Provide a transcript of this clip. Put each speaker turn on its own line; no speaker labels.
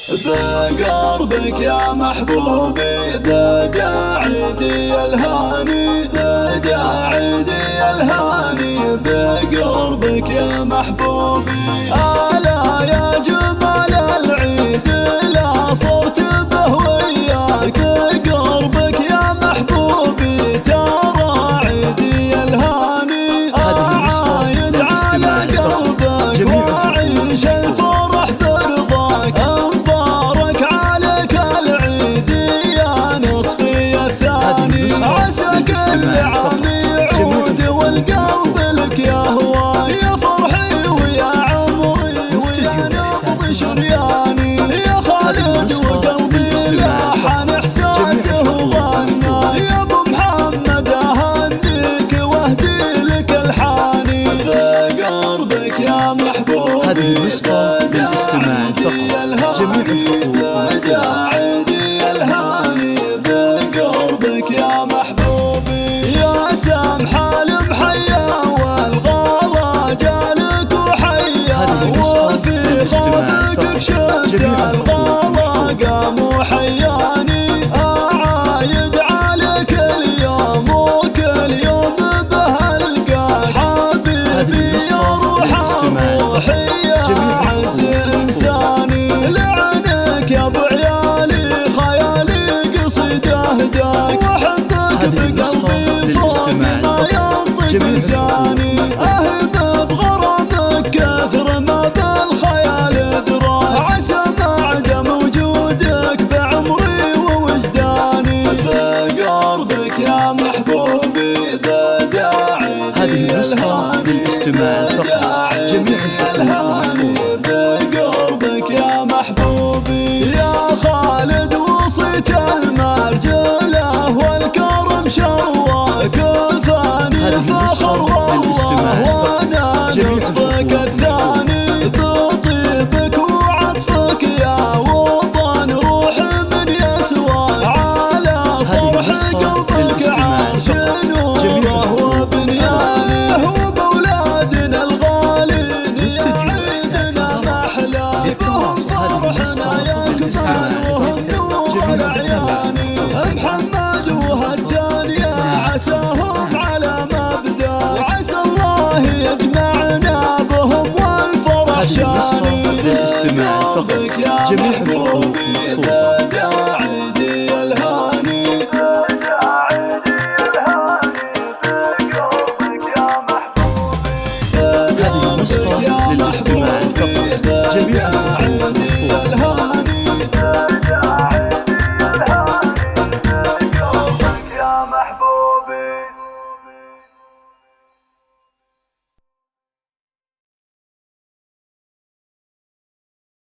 بقربك يا محبوبي بدا عيدي الهاني، بدا عيدي الهاني بقربك يا محبوبي. ألا يا جمال العيد لا صرت به وياك، قربك يا محبوبي ترى عيدي الهاني. عايد على قلبك وعيش الفرح برضاك، مبارك عليك العيد يا نصفي الثاني. عسى كل عام يعود والقلب لك يا هواي، يا فرحي ويا عمري ويا نبض شرياني. يا خالد وقلبي لاحن احساسه وغنى، يا ابو محمد اهنيك واهدي لك الحاني. بقربك يا محبوبي بدا عيدي الهاني، بدا عيدي الهاني بقربك يا محبوبي. يا سامح المحيا والغلا جالك وحيا، وفي خافقك شفت الغلا قام وحياني. أعايد عليك اليوم وكل يوم بهالقاك، حبيبي يا روح روحي يا عز إنساني. لعنك يا ابو عيالي خيالي قصيد أهداك، وأحبك بقلبي فوق ما ينطق لساني. أهب بغرامك كثر ما بالخيال دراك، عسى ما عدم وجودك بعمري ووجداني. بقربك يا محبوبي بدا عيدي الهاني، بدا عيدي الهاني بقربك يا محبوبي. يا خالد وصيت المرجله والكرم شواك، فاني الفخر والله وانا نصفك الثاني. بطيبك وعطفك يا وطن روح من يسواك، على صرح قلبك عرش نوره وبنيانه. وبولادنا الغالين يا عيدنا محلى، بهم فرحنا يكبر وهم نور العيان. محمد وهجان يا عساهم على مبدا، وعسى الله يجمعنا بهم والفرح شاني. بقربك يا محبوبي